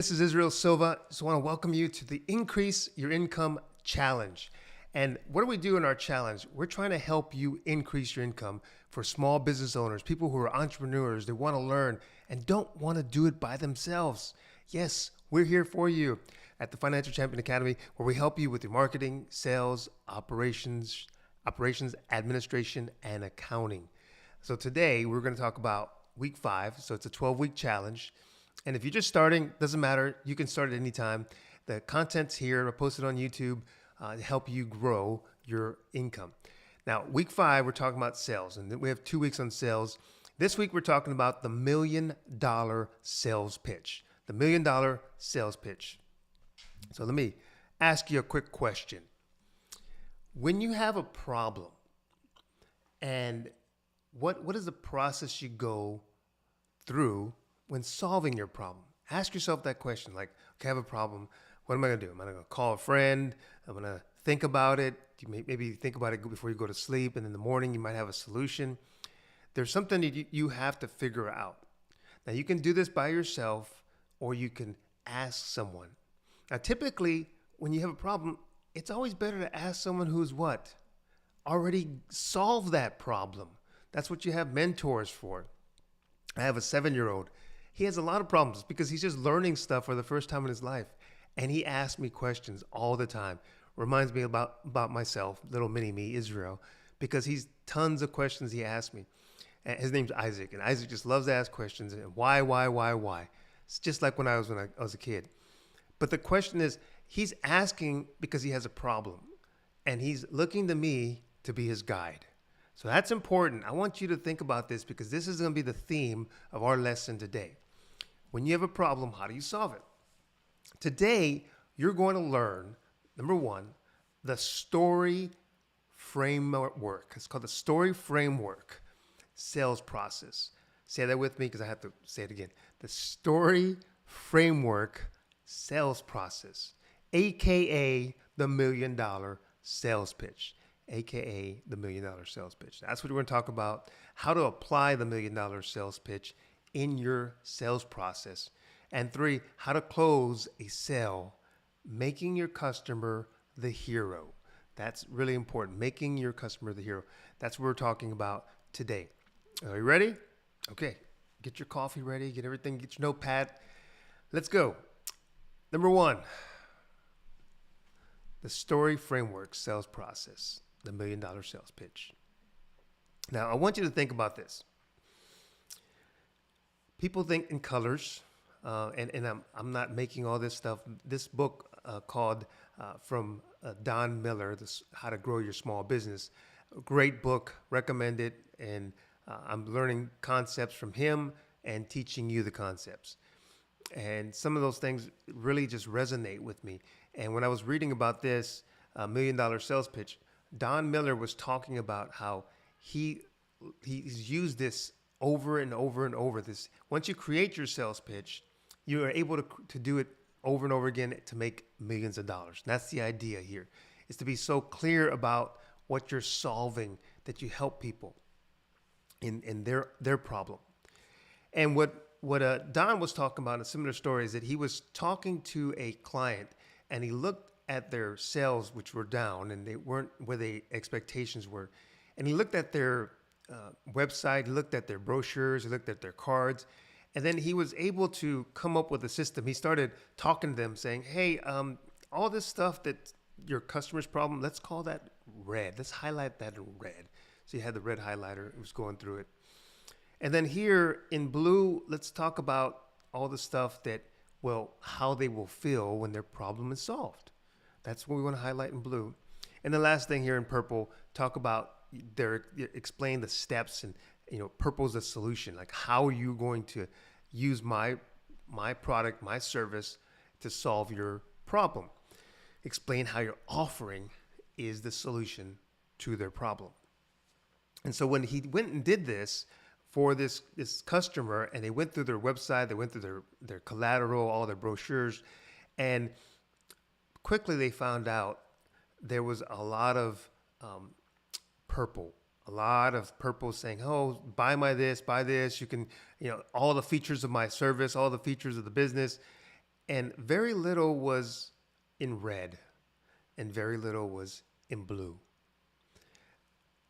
This is Israel Silva. Just want to welcome you to the Increase Your Income Challenge. And what do we do in our challenge? We're trying to help you increase your income for small business owners, people who are entrepreneurs. They want to learn and don't want to do it by themselves. Yes, we're here for you at the Financial Champion Academy, where we help you with your marketing, sales, operations, administration, and accounting. So today we're going to talk about week 5. So it's a 12-week challenge. And if you're just starting, doesn't matter. You can start at any time. The content's here. I posted on YouTube to help you grow your income. Now, week 5, we're talking about sales, and we have 2 weeks on sales. This week, we're talking about the $1 million sales pitch. The $1 million sales pitch. So let me ask you a quick question. When you have a problem, and what is the process you go through when solving your problem? Ask yourself that question. Like, okay, I have a problem. What am I going to do? Am I going to call a friend? I'm going to think about it. Maybe think about it before you go to sleep. And in the morning, you might have a solution. There's something that you have to figure out. Now, you can do this by yourself, or you can ask someone. Now, typically, when you have a problem, it's always better to ask someone who's what? Already solved that problem. That's what you have mentors for. I have a 7-year-old. He has a lot of problems because he's just learning stuff for the first time in his life. And he asks me questions all the time. Reminds me about myself, little mini me, Israel, because he's tons of questions he asks me. And his name's Isaac, and Isaac just loves to ask questions. And why? It's just like when I was a kid. But the question is, he's asking because he has a problem. And he's looking to me to be his guide. So that's important. I want you to think about this because this is going to be the theme of our lesson today. When you have a problem, how do you solve it? Today, you're going to learn, number 1, the story framework. It's called the story framework sales process. Say that with me because I have to say it again. The story framework sales process, AKA the $1 million sales pitch. AKA the $1 million sales pitch. That's what we're going to talk about, how to apply the $1 million sales pitch in your sales process. And 3, how to close a sale, making your customer the hero. That's really important, making your customer the hero. That's what we're talking about today. Are you ready? Okay, get your coffee ready, get everything, get your notepad. Let's go. Number 1, the story framework sales process. The $1 million sales pitch. Now, I want you to think about this. People think in colors, and I'm not making all this stuff. This book called from Don Miller, How to Grow Your Small Business, a great book, recommend it, and I'm learning concepts from him and teaching you the concepts. And some of those things really just resonate with me. And when I was reading about this $1 million sales pitch, Don Miller was talking about how he's used this over and over and over. This, once you create your sales pitch, you are able to do it over and over again to make millions of dollars. And that's the idea here, is to be so clear about what you're solving that you help people in their problem. And what Don was talking about in a similar story is that he was talking to a client, and he looked at their sales, which were down, and they weren't where the expectations were. And he looked at their website, he looked at their brochures, he looked at their cards, and then he was able to come up with a system. He started talking to them saying, hey, all this stuff that your customer's problem, let's call that red. Let's highlight that in red. So he had the red highlighter, it was going through it. And then here in blue, let's talk about all the stuff that, well, how they will feel when their problem is solved. That's what we want to highlight in blue. And the last thing here in purple, talk about explain the steps, and purple's the solution. Like, how are you going to use my product, my service to solve your problem? Explain how your offering is the solution to their problem. And so when he went and did this for this customer, and they went through their website, they went through their collateral, all their brochures, and quickly they found out there was a lot of purple a lot of purple saying, oh, buy this, you can, all the features of my service, all the features of the business. And very little was in red and very little was in blue.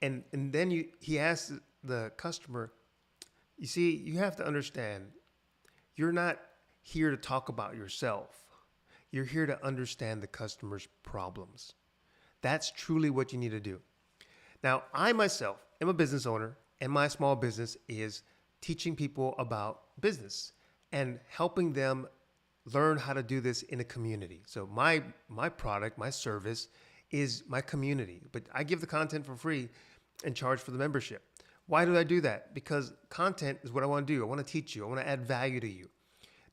And then he asked the customer, you see, you have to understand, you're not here to talk about yourself. You're here to understand the customer's problems. That's truly what you need to do. Now, I myself am a business owner, and my small business is teaching people about business and helping them learn how to do this in a community. So my product, my service is my community, but I give the content for free and charge for the membership. Why do I do that? Because content is what I want to do. I want to teach you. I want to add value to you.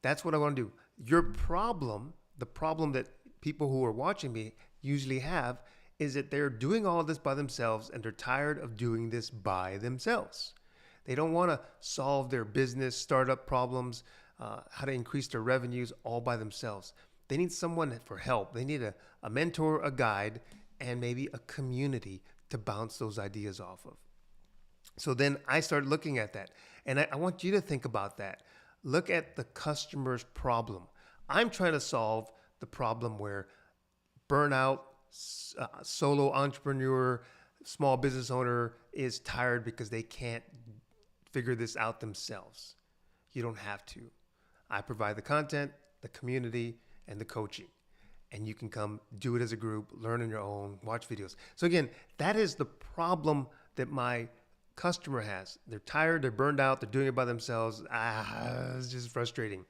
That's what I want to do. Your problem, the problem that people who are watching me usually have, is that they're doing all of this by themselves and they're tired of doing this by themselves. They don't want to solve their business startup problems, how to increase their revenues all by themselves. They need someone for help. They need a mentor, a guide, and maybe a community to bounce those ideas off of. So then I started looking at that. And I want you to think about that. Look at the customer's problem. I'm trying to solve the problem where burnout, solo entrepreneur, small business owner is tired because they can't figure this out themselves. You don't have to. I provide the content, the community, and the coaching. And you can come do it as a group, learn on your own, watch videos. So again, that is the problem that my customer has. They're tired, they're burned out, they're doing it by themselves. It's just frustrating.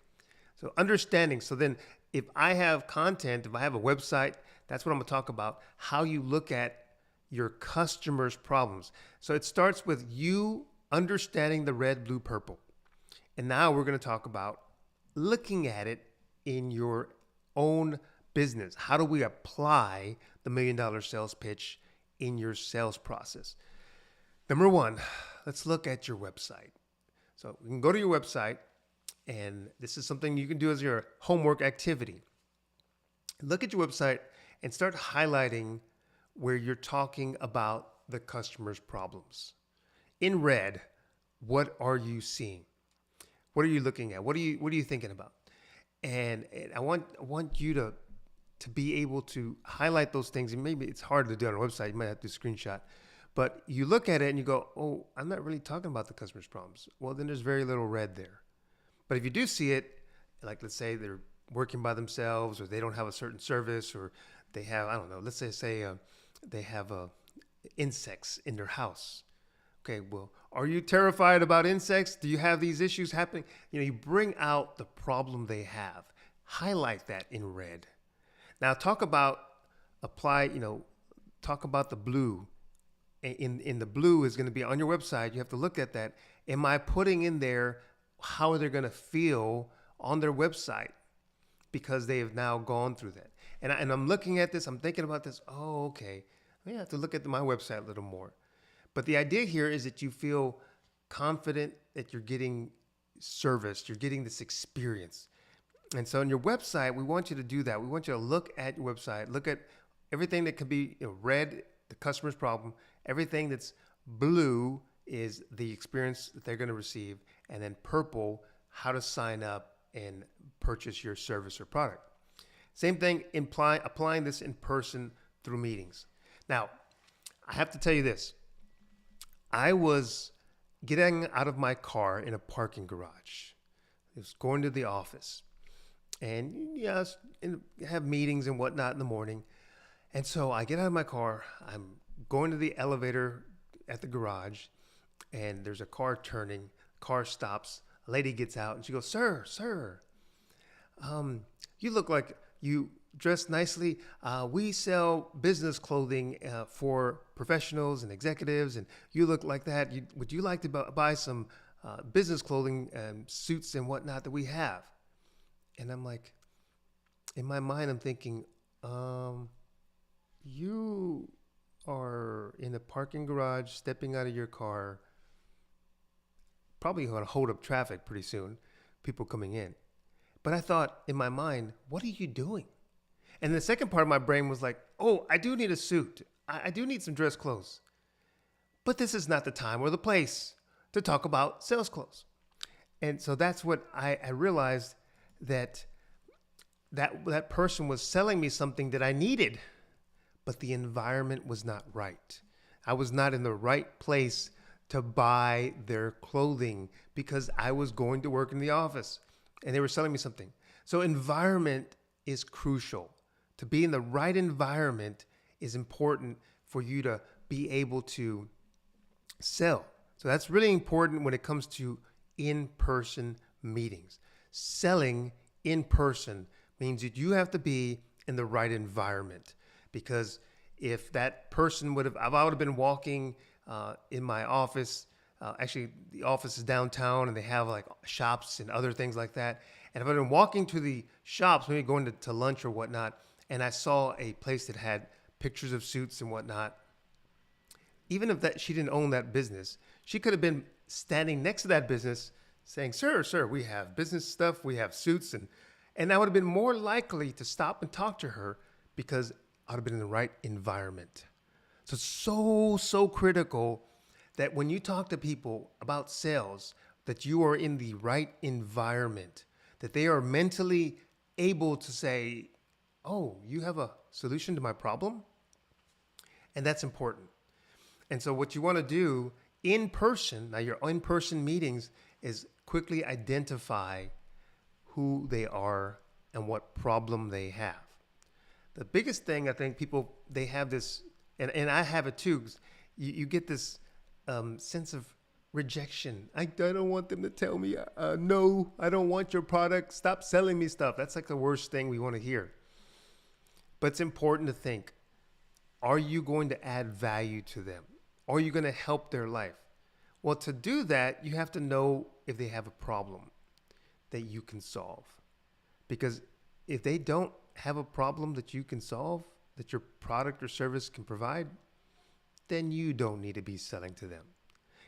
So understanding. So then if I have content, if I have a website, that's what I'm gonna talk about, how you look at your customer's problems. So it starts with you understanding the red, blue, purple. And now we're gonna talk about looking at it in your own business. How do we apply the $1 million sales pitch in your sales process? Number one, let's look at your website. So we can go to your website, and this is something you can do as your homework activity. Look at your website and start highlighting where you're talking about the customer's problems. In red, what are you seeing? What are you looking at? What are you thinking about? And I want you to be able to highlight those things. And maybe it's hard to do on a website. You might have to screenshot. But you look at it and you go, oh, I'm not really talking about the customer's problems. Well, then there's very little red there. But if you do see it, like let's say they're working by themselves, or they don't have a certain service, or they have, I don't know, let's say they have insects in their house. Okay, well, are you terrified about insects? Do you have these issues happening? You bring out the problem they have. Highlight that in red. Now talk about the blue. In the blue is going to be on your website. You have to look at that. Am I putting in there how they're going to feel on their website because they have now gone through that? And I'm looking at this. I'm thinking about this. Oh, okay. I have to look at my website a little more. But the idea here is that you feel confident that you're getting service. You're getting this experience. And so on your website, we want you to do that. We want you to look at your website. Look at everything that could be red, the customer's problem. Everything that's blue is the experience that they're going to receive. And then purple, how to sign up and purchase your service or product. Same thing, applying this in person through meetings. Now, I have to tell you this. I was getting out of my car in a parking garage. I was going to the office. And have meetings and whatnot in the morning. And so I get out of my car. I'm going to the elevator at the garage, and there's a car turning. Car stops. A lady gets out, and she goes, Sir, you look like you dress nicely. We sell business clothing for professionals and executives, and you look like that. Would you like to buy some business clothing and suits and whatnot that we have? And I'm like, in my mind, I'm thinking, you are in a parking garage, stepping out of your car, probably going to hold up traffic pretty soon, people coming in. But I thought in my mind, what are you doing? And the second part of my brain was like, oh, I do need a suit. I do need some dress clothes. But this is not the time or the place to talk about sales clothes. And so that's what I realized, that that person was selling me something that I needed, but the environment was not right. I was not in the right place to buy their clothing because I was going to work in the office and they were selling me something. So environment is crucial. To be in the right environment is important for you to be able to sell. So that's really important when it comes to in-person meetings. Selling in person means that you have to be in the right environment, because if that person if I would have been walking in my office, actually the office is downtown and they have like shops and other things like that. And if I'd been walking to the shops, maybe going to lunch or whatnot, and I saw a place that had pictures of suits and whatnot, even if that she didn't own that business, she could have been standing next to that business saying, sir, we have business stuff, we have suits. And I would have been more likely to stop and talk to her because I would have been in the right environment. So it's so critical that when you talk to people about sales, that you are in the right environment, that they are mentally able to say, oh, you have a solution to my problem? And that's important. And so what you want to do in person, now your in-person meetings, is quickly identify who they are and what problem they have. The biggest thing, I think people, they have this, and I have it too, you get this sense of rejection. I don't want them to tell me, no, I don't want your product. Stop selling me stuff. That's like the worst thing we want to hear. But it's important to think, are you going to add value to them? Are you going to help their life? Well, to do that, you have to know if they have a problem that you can solve. Because if they don't have a problem that you can solve, that your product or service can provide, then you don't need to be selling to them.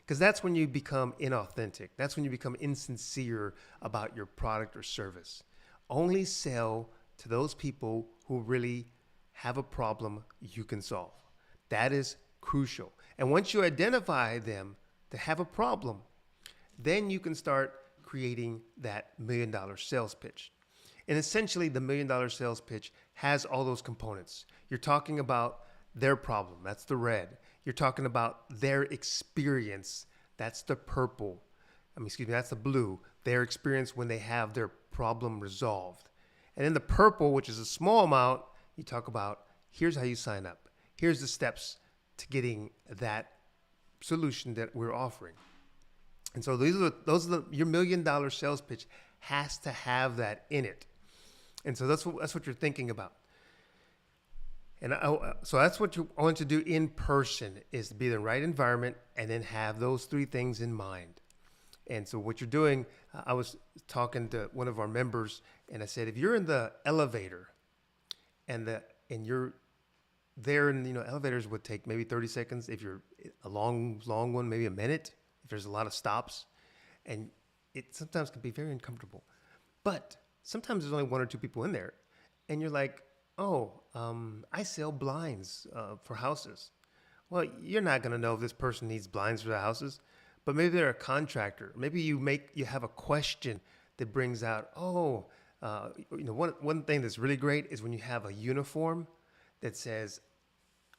Because that's when you become inauthentic. That's when you become insincere about your product or service. Only sell to those people who really have a problem you can solve. That is crucial. And once you identify them to have a problem, then you can start creating that $1 million sales pitch. And essentially, the $1 million sales pitch has all those components. You're talking about their problem. That's the red. You're talking about their experience. That's the purple. That's the blue. Their experience when they have their problem resolved. And in the purple, which is a small amount, you talk about, here's how you sign up. Here's the steps to getting that solution that we're offering. And so your $1 million sales pitch has to have that in it. And so that's what you're thinking about. And so that's what you want to do in person, is to be in the right environment and then have those three things in mind. And so what you're doing, I was talking to one of our members and I said, if you're in the elevator and you're there, and elevators would take maybe 30 seconds. If you're a long one, maybe a minute, if there's a lot of stops, and it sometimes can be very uncomfortable. But sometimes there's only one or two people in there and you're like, I sell blinds for houses. Well, you're not going to know if this person needs blinds for the houses, but maybe they're a contractor. Maybe you have a question that brings out, one thing that's really great is when you have a uniform that says,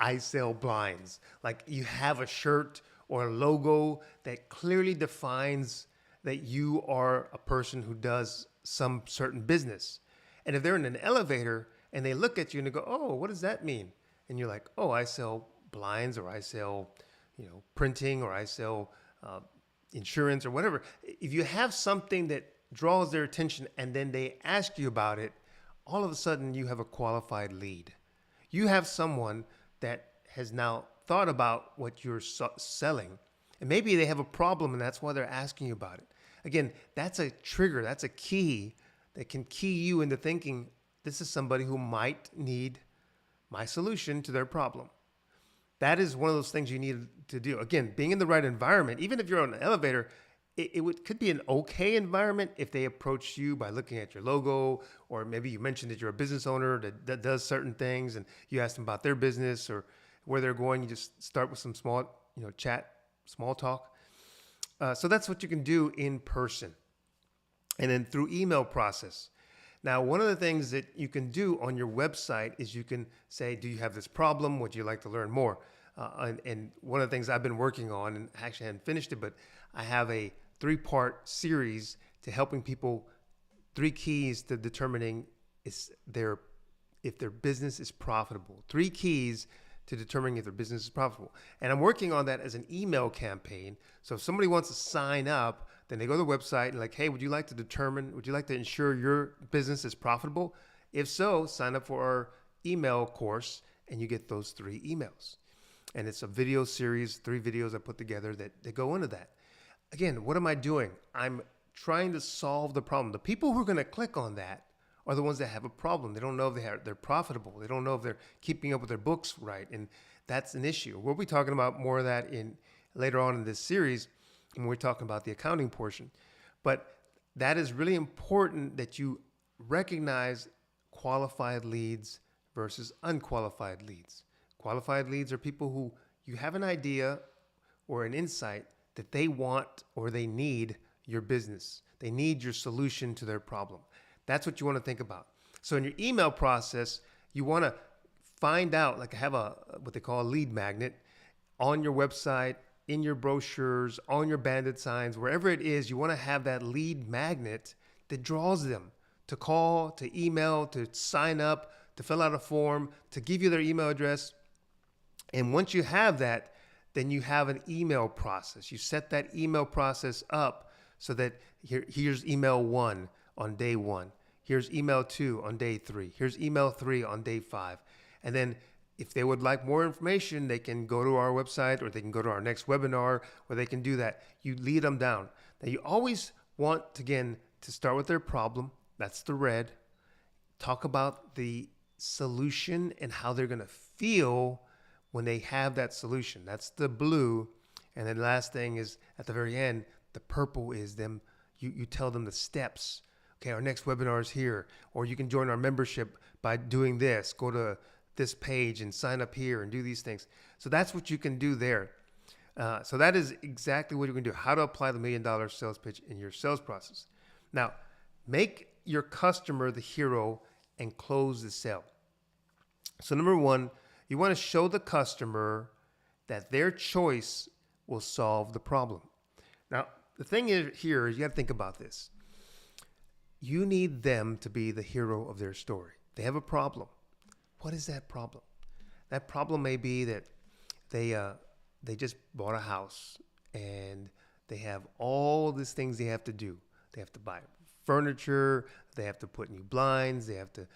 I sell blinds. Like you have a shirt or a logo that clearly defines that you are a person who does some certain business. And if they're in an elevator and they look at you and they go, oh, what does that mean? And you're like, oh, I sell blinds, or I sell, printing, or I sell insurance or whatever. If you have something that draws their attention and then they ask you about it, all of a sudden you have a qualified lead. You have someone that has now thought about what you're selling, and maybe they have a problem and that's why they're asking you about it. Again, that's a trigger. That's a key that can key you into thinking, this is somebody who might need my solution to their problem. That is one of those things you need to do. Again, being in the right environment, even if you're on an elevator, it could be an okay environment if they approach you by looking at your logo, or maybe you mentioned that you're a business owner that does certain things and you ask them about their business or where they're going. You just start with some small talk. So that's what you can do in person. And then through email process. Now, one of the things that you can do on your website is you can say, do you have this problem? Would you like to learn more? And one of the things I've been working on, and actually haven't finished it, but I have a 3-part series to helping people, 3 keys to determining if their business is profitable. 3 keys to determining if their business is profitable. And I'm working on that as an email campaign. So if somebody wants to sign up, then they go to the website and like, hey, would you like to ensure your business is profitable? If so, sign up for our email course and you get those 3 emails. And it's a video series, 3 videos I put together that go into that. Again, what am I doing? I'm trying to solve the problem. The people who are going to click on that are the ones that have a problem. They don't know if they're profitable. They don't know if they're keeping up with their books right. And that's an issue. We'll be talking about more of that later on in this series when we're talking about the accounting portion. But that is really important that you recognize qualified leads versus unqualified leads. Qualified leads are people who you have an idea or an insight that they want or they need your business. They need your solution to their problem. That's what you want to think about. So in your email process, you want to find out, like have what they call a lead magnet on your website, in your brochures, on your bandit signs, wherever it is, you want to have that lead magnet that draws them to call, to email, to sign up, to fill out a form, to give you their email address. And once you have that, then you have an email process. You set that email process up so that here's email 1 on day 1. Here's email 2 on day 3. Here's email 3 on day 5. And then if they would like more information, they can go to our website or they can go to our next webinar where they can do that. You lead them down. Now you always want, again, to start with their problem. That's the red. Talk about the solution and how they're going to feel when they have that solution. That's the blue. And then the last thing is at the very end, the purple is them. You tell them the steps. Okay, our next webinar is here, or you can join our membership by doing this. Go to this page and sign up here and do these things. So that's what you can do there. So that is exactly what you can do. How to apply the $1 million sales pitch in your sales process. Now, make your customer the hero and close the sale. So number 1, you want to show the customer that their choice will solve the problem. Now, the thing is here is you got to think about this. You need them to be the hero of their story. They have a problem. What is that problem? That problem may be that they just bought a house and they have all these things they have to do. They have to buy furniture. They have to put new blinds. They have to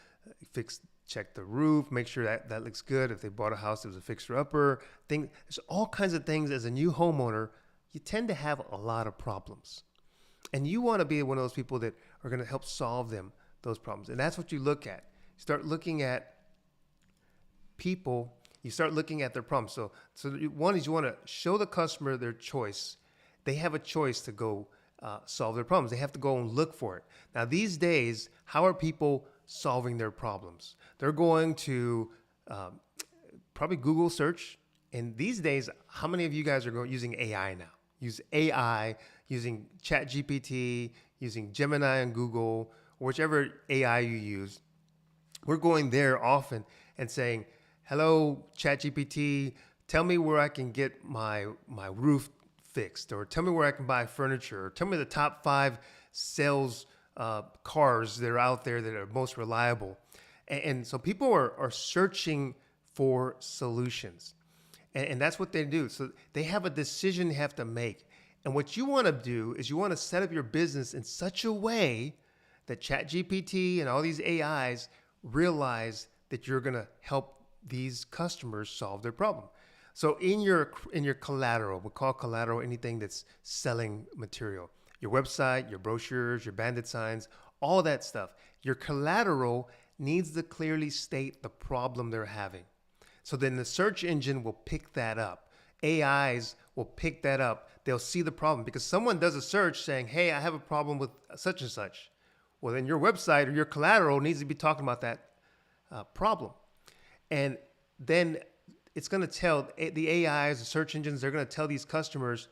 check the roof, make sure that looks good. If they bought a house, it was a fixer-upper thing. There's all kinds of things as a new homeowner. You tend to have a lot of problems. And you want to be one of those people that are going to help solve those problems. And that's what you look at. Start looking at people. You start looking at their problems. So one is you want to show the customer their choice. They have a choice to go solve their problems. They have to go and look for it. Now, these days, how are people solving their problems? They're going to probably Google search. And these days, how many of you guys are using AI now? Use AI, using ChatGPT, using Gemini and Google, or whichever AI you use. We're going there often and saying, hello, ChatGPT, tell me where I can get my roof fixed, or tell me where I can buy furniture, or tell me the top 5 sales cars that are out there that are most reliable. And so people are searching for solutions. And that's what they do. So they have a decision they have to make. And what you want to do is you want to set up your business in such a way that ChatGPT and all these AIs realize that you're going to help these customers solve their problem. So in your collateral, we call collateral anything that's selling material. Your website, your brochures, your bandit signs, all that stuff. Your collateral needs to clearly state the problem they're having. So then the search engine will pick that up. AIs will pick that up. They'll see the problem because someone does a search saying, hey, I have a problem with such and such. Well, then your website or your collateral needs to be talking about that problem. And then it's going to tell the AIs, the search engines, they're going to tell these customers,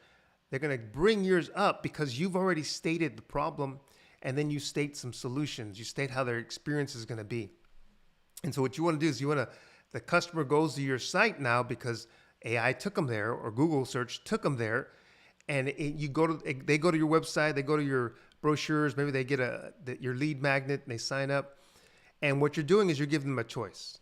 they're going to bring yours up because you've already stated the problem and then you state some solutions. You state how their experience is going to be. And so what you want to do is the customer goes to your site now because AI took them there, or Google search took them there, and they go to your website, they go to your brochures, maybe they get your lead magnet, and they sign up. And what you're doing is you're giving them a choice.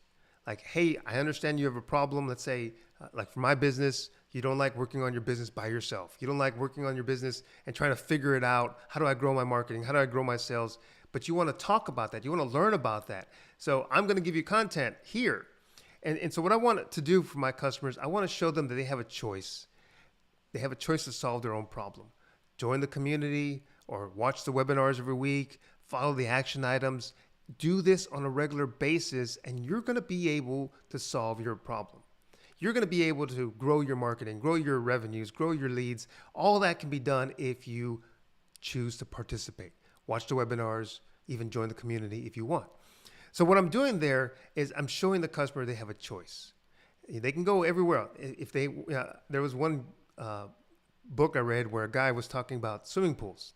Like, hey, I understand you have a problem. Let's say, like for my business, you don't like working on your business by yourself. You don't like working on your business and trying to figure it out. How do I grow my marketing? How do I grow my sales? But you want to talk about that. You want to learn about that. So I'm going to give you content here. And so what I want to do for my customers, I want to show them that they have a choice. They have a choice to solve their own problem. Join the community or watch the webinars every week, follow the action items, do this on a regular basis, and you're going to be able to solve your problem. You're going to be able to grow your marketing, grow your revenues, grow your leads. All that can be done if you choose to participate. Watch the webinars, even join the community if you want. So what I'm doing there is I'm showing the customer they have a choice. They can go everywhere. If there was one book I read where a guy was talking about swimming pools.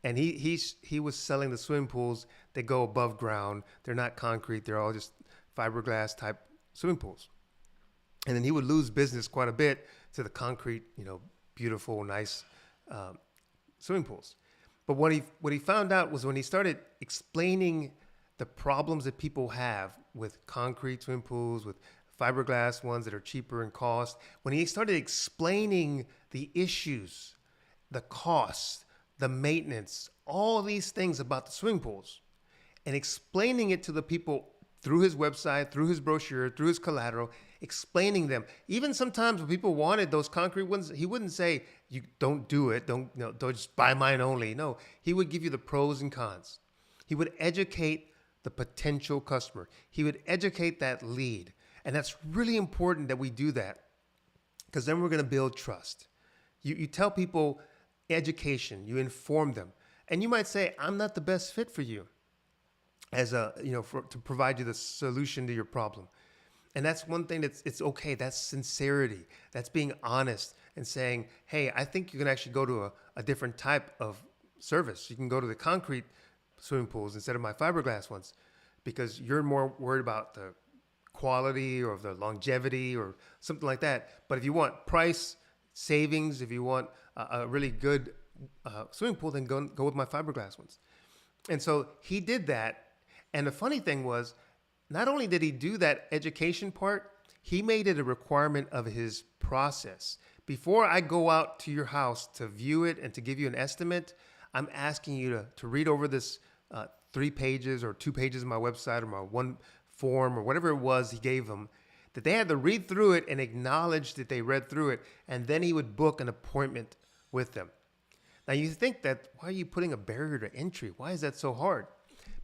And he was selling the swimming pools that go above ground. They're not concrete. They're all just fiberglass type swimming pools. And then he would lose business quite a bit to the concrete, beautiful, nice swimming pools. But what he found out was when he started explaining the problems that people have with concrete swimming pools, with fiberglass ones that are cheaper in cost, when he started explaining the issues, the costs, the maintenance, all these things about the swimming pools, and explaining it to the people through his website, through his brochure, through his collateral, explaining them. Even sometimes when people wanted those concrete ones, he wouldn't say, "You don't do it. Don't just buy mine only." No, he would give you the pros and cons. He would educate the potential customer. He would educate that lead. And that's really important that we do that, because then we're going to build trust. You tell people education, you inform them. And you might say, "I'm not the best fit for you to provide you the solution to your problem." And that's one thing it's okay. That's sincerity. That's being honest and saying, "Hey, I think you can actually go to a different type of service. You can go to the concrete swimming pools instead of my fiberglass ones, because you're more worried about the quality or the longevity or something like that. But if you want price savings, if you want a really good swimming pool, then go with my fiberglass ones." And so he did that. And the funny thing was, not only did he do that education part, he made it a requirement of his process. Before I go out to your house to view it and to give you an estimate, I'm asking you to read over this 3 pages or 2 pages of my website or my one form or whatever it was he gave them, that they had to read through it and acknowledge that they read through it. And then he would book an appointment with them. Now you think that, why are you putting a barrier to entry? Why is that so hard?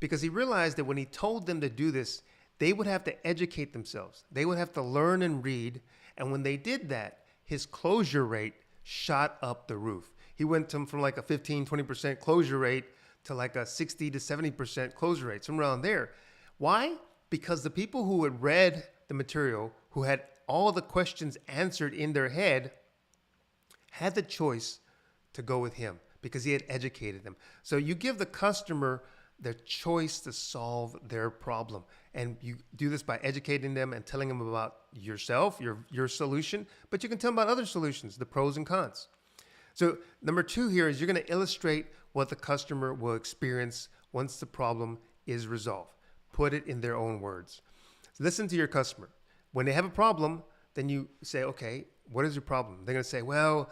Because he realized that when he told them to do this, they would have to educate themselves. They would have to learn and read. And when they did that, his closure rate shot up the roof. He went from like a 15, 20% closure rate to like a 60 to 70% closure rate, somewhere around there. Why? Because the people who had read the material, who had all the questions answered in their head, had the choice to go with him because he had educated them. So you give the customer the choice to solve their problem. And you do this by educating them and telling them about yourself, your solution, but you can tell them about other solutions, the pros and cons. So number 2 here is you're going to illustrate what the customer will experience once the problem is resolved. Put it in their own words. Listen to your customer. When they have a problem, then you say, "Okay, what is your problem?" They're going to say, "Well,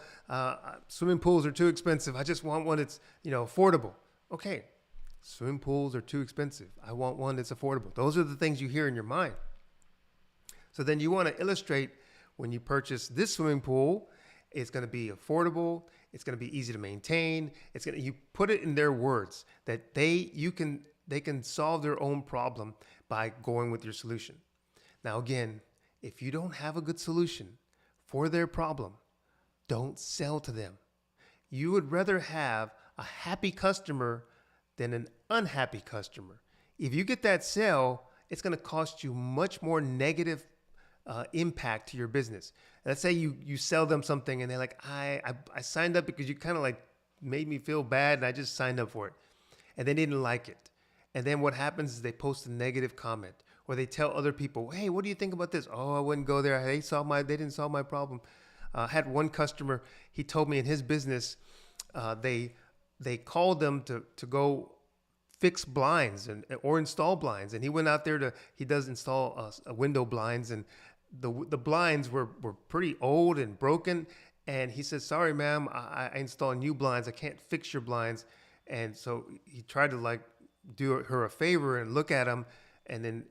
swimming pools are too expensive. I just want one that's, affordable." Okay, swimming pools are too expensive. I want one that's affordable. Those are the things you hear in your mind. So then you want to illustrate, when you purchase this swimming pool, it's going to be affordable. It's going to be easy to maintain. You put it in their words that they can solve their own problem by going with your solution. Now, again, if you don't have a good solution for their problem, don't sell to them. You would rather have a happy customer than an unhappy customer. If you get that sale, it's going to cost you much more negative impact to your business. Let's say you sell them something and they're like, I signed up because you kind of like made me feel bad and I just signed up for it. and they didn't like it. And then what happens is they post a negative comment, or they tell other people, "Hey, what do you think about this?" "Oh, I wouldn't go there. They didn't solve my problem." I had one customer. He told me in his business, they called them to go fix blinds or install blinds, and he went out there he does install window blinds, and the blinds were pretty old and broken, and he said, "Sorry, ma'am, I install new blinds. I can't fix your blinds." And so he tried to like do her a favor and look at them, and then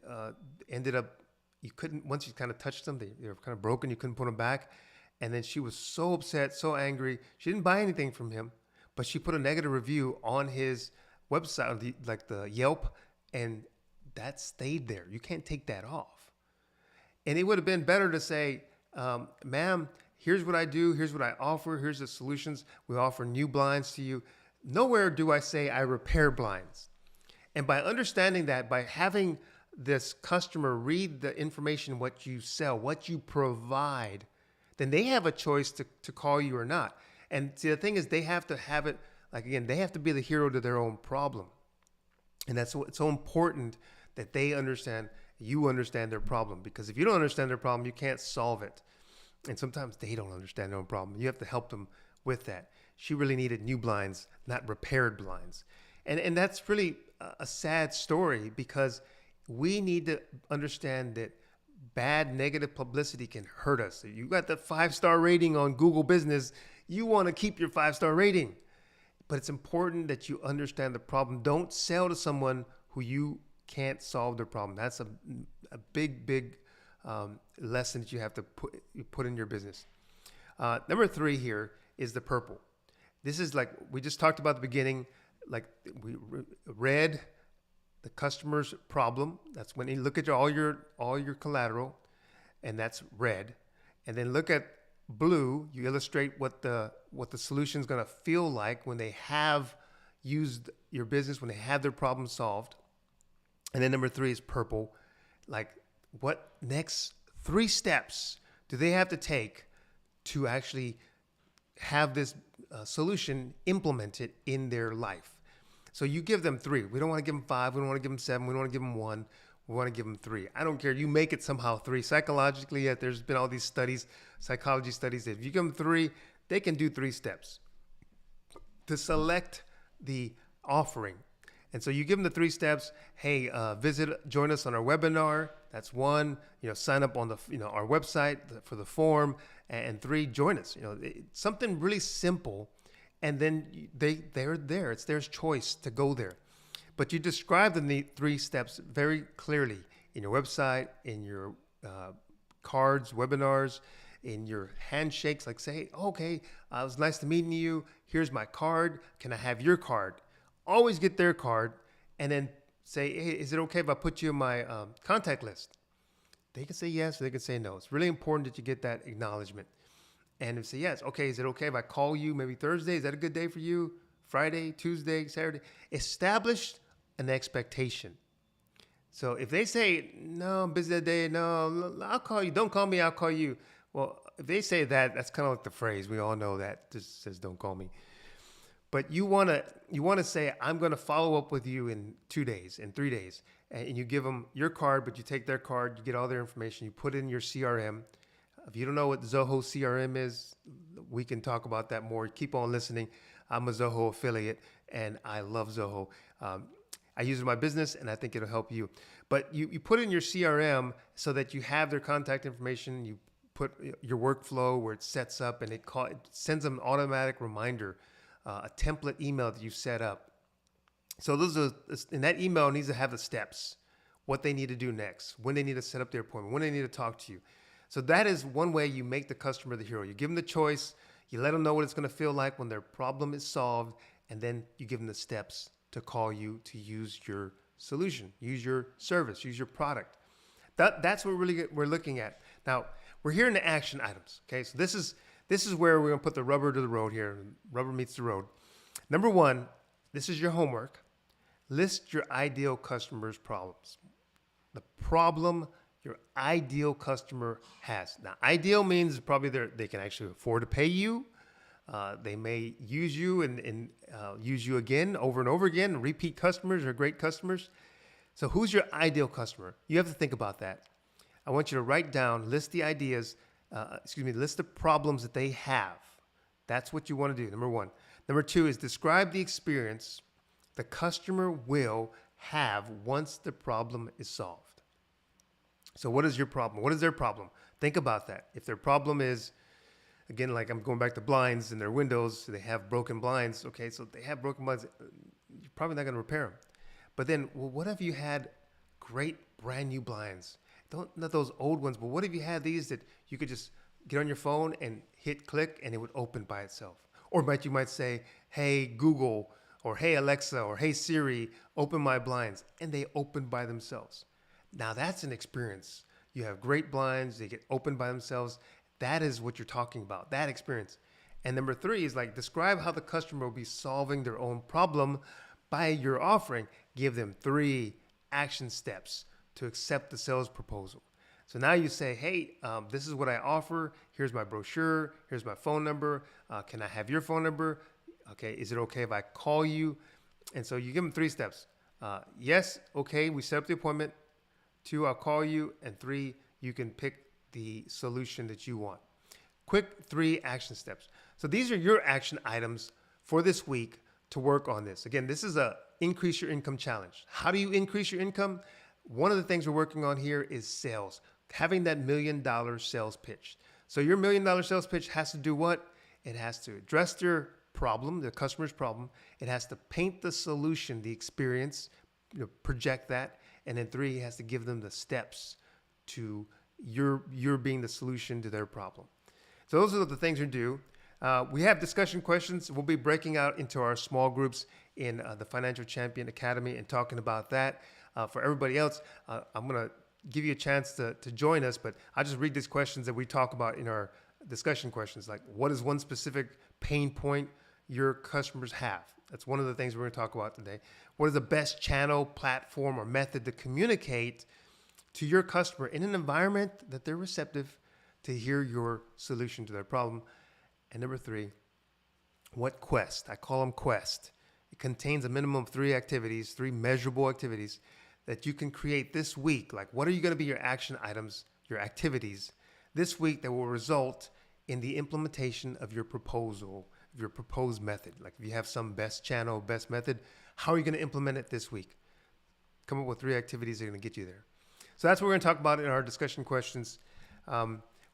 ended up, you couldn't, once you kind of touched them, they were kind of broken, you couldn't put them back. And then she was so upset, so angry. She didn't buy anything from him, but she put a negative review on his website, like the Yelp, and that stayed there. You can't take that off. And it would have been better to say, "Ma'am, here's what I do. Here's what I offer. Here's the solutions. We offer new blinds to you." Nowhere do I say I repair blinds. And by understanding that, by having this customer read the information, what you sell, what you provide, then they have a choice to call you or not. And see, the thing is, they have to have it, like, again, they have to be the hero to their own problem. And that's what it's so important, that they understand, you understand their problem. Because if you don't understand their problem, you can't solve it. And sometimes they don't understand their own problem. You have to help them with that. She really needed new blinds, not repaired blinds. And that's really a sad story, because we need to understand that bad negative publicity can hurt us. If you got the 5-star rating on Google Business, you want to keep your 5-star rating. But it's important that you understand the problem. Don't sell to someone who you can't solve their problem. That's a big lesson that you have to put in your business. Number 3 here is the purple. This is like we just talked about at the beginning. Like we read the customer's problem. That's when you look at all your collateral, and that's red. And then look at blue. You illustrate what the solution is going to feel like when they have used your business, when they have their problem solved. And then number 3 is purple. Like, what next 3 steps do they have to take to actually have this solution implemented in their life? So you give them 3. We don't want to give them 5. We don't want to give them 7. We don't want to give them 1. We want to give them 3. I don't care. You make it somehow 3. Psychologically, there's been all these studies, psychology studies, that if you give them 3, they can do 3 steps to select the offering. And so you give them the 3 steps. Hey, join us on our webinar. That's 1. Sign up on our website for the form. And 3, join us. It's something really simple. And then they're there. It's their choice to go there. But you describe the 3 steps very clearly in your website, in your cards, webinars, in your handshakes. Like, say, "Okay, it was nice to meeting you. Here's my card. Can I have your card?" Always get their card, and then say, "Hey, is it okay if I put you in my contact list?" They can say yes, or they can say no. It's really important that you get that acknowledgement. And if say yes, "Okay, is it okay if I call you maybe Thursday? Is that a good day for you? Friday, Tuesday, Saturday?" Establish an expectation. So if they say, "No, I'm busy that day. No, I'll call you. Don't call me, I'll call you." Well, if they say that, that's kind of like the phrase. We all know that. Just says, "Don't call me." But you want to say, "I'm going to follow up with you in 2 days, in 3 days." And you give them your card, but you take their card, you get all their information, you put it in your CRM. If you don't know what Zoho CRM is, we can talk about that more. Keep on listening. I'm a Zoho affiliate, and I love Zoho. I use it in my business, and I think it'll help you. But you put in your CRM so that you have their contact information. You put your workflow where it sets up, and it sends them an automatic reminder, a template email that you set up. So in that email needs to have the steps, what they need to do next, when they need to set up their appointment, when they need to talk to you. So that is one way you make the customer the hero. You give them the choice, you let them know what it's going to feel like when their problem is solved, and then you give them the steps to call you to use your solution, use your service, use your product. That's what we're looking at. Now, we're here in the action items. Okay, so this is where we're going to put the rubber to the road here. Rubber meets the road. Number 1, this is your homework. List your ideal customer's problems. The problem your ideal customer has. Now, ideal means probably they can actually afford to pay you. They may use you and use you again over and over again. Repeat customers are great customers. So who's your ideal customer? You have to think about that. I want you to write down, list the ideas, list the problems that they have. That's what you want to do, number one. Number two is describe the experience the customer will have once the problem is solved. So what is your problem? What is their problem? Think about that. If their problem is, again, like I'm going back to blinds and their windows, they have broken blinds. Okay, so they have broken blinds. You're probably not going to repair them. But then, well, what if you had great brand new blinds? Not those old ones, but what if you had these that you could just get on your phone and hit click and it would open by itself? Or you might say, hey, Google, or hey, Alexa, or hey, Siri, open my blinds. And they open by themselves. Now that's an experience. You have great blinds, they get opened by themselves. That is what you're talking about, that experience. And number three is like describe how the customer will be solving their own problem by your offering. Give them 3 action steps to accept the sales proposal. So now you say, hey, this is what I offer. Here's my brochure. Here's my phone number. Can I have your phone number? Okay, is it okay if I call you? And so you give them 3 steps. Yes, okay, we set up the appointment. 2, I'll call you. And 3, you can pick the solution that you want. Quick 3 action steps. So these are your action items for this week to work on this. Again, this is a increase your income challenge. How do you increase your income? One of the things we're working on here is sales, having that $1 million sales pitch. So your $1 million sales pitch has to do what? It has to address their problem, the customer's problem. It has to paint the solution, the experience, project that. And then 3, it has to give them the steps to your being the solution to their problem. So those are the things we do. We have discussion questions. We'll be breaking out into our small groups in the Financial Champion Academy and talking about that. For everybody else, I'm going to give you a chance to join us, but I'll just read these questions that we talk about in our discussion questions. Like, what is one specific pain point your customers have? That's one of the things we're going to talk about today. What is the best channel, platform, or method to communicate to your customer in an environment that they're receptive to hear your solution to their problem? And number 3, what quest? I call them quest. It contains a minimum of 3 activities, 3 measurable activities that you can create this week. Like, what are you going to be your action items, your activities this week that will result in the implementation of your proposal, of your proposed method? Like, if you have some best channel, best method, how are you going to implement it this week? Come up with 3 activities that are going to get you there. So that's what we're going to talk about in our discussion questions.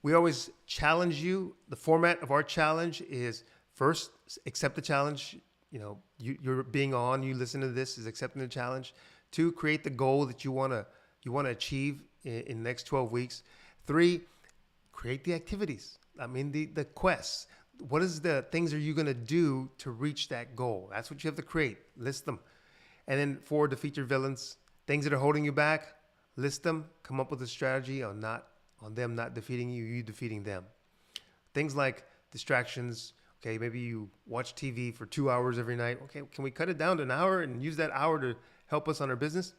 We always challenge you. The format of our challenge is first, accept the challenge. You're being on, you listen to this is accepting the challenge. 2, create the goal that you want to achieve in the next 12 weeks. 3, create the activities. I mean, the quests. What is the things are you going to do to reach that goal? That's what you have to create. List them. And then 4, defeat your villains. Things that are holding you back, list them. Come up with a strategy on them not defeating you, you defeating them. Things like distractions. Okay, maybe you watch TV for 2 hours every night. Okay, can we cut it down to an hour and use that hour to help us on our business?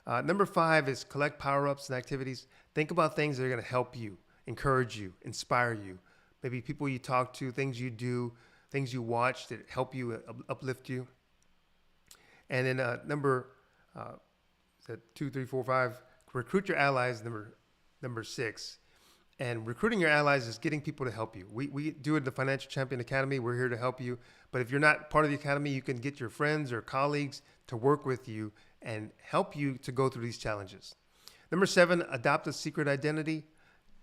Number 5 is collect power-ups and activities. Think about things that are going to help you, encourage you, inspire you. Maybe people you talk to, things you do, things you watch that help you, uplift you. And then number 2, 3, 4, 5, recruit your allies. Number 6. And recruiting your allies is getting people to help you. We do it in the Financial Champion Academy. We're here to help you. But if you're not part of the academy, you can get your friends or colleagues to work with you and help you to go through these challenges. Number 7, adopt a secret identity.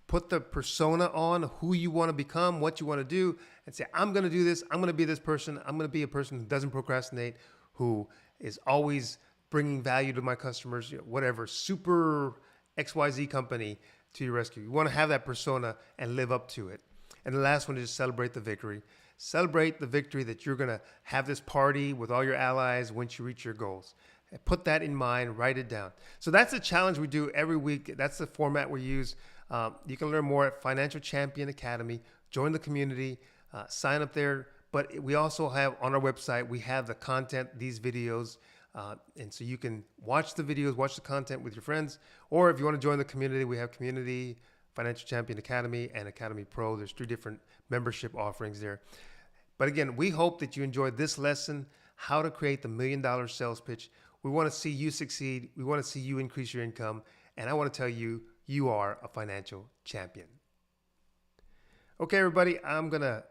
Put the persona on, who you want to become, what you want to do, and say, I'm going to do this. I'm going to be this person. I'm going to be a person who doesn't procrastinate, who is always bringing value to my customers, whatever, super XYZ company to your rescue. You want to have that persona and live up to it. And the last one is celebrate the victory. Celebrate the victory that you're going to have this party with all your allies once you reach your goals. Put that in mind, write it down. So that's the challenge we do every week. That's the format we use. You can learn more at Financial Champion Academy. Join the community, sign up there. But we also have on our website, we have the content, these videos. And so you can watch the videos, watch the content with your friends. Or if you want to join the community, we have Community, Financial Champion Academy, and Academy Pro. There's 3 different membership offerings there. But again, we hope that you enjoyed this lesson, how to create the $1 million sales pitch. We want to see you succeed. We want to see you increase your income. And I want to tell you, you are a financial champion. Okay, everybody, I'm going to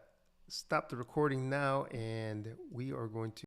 stop the recording now, and we are going to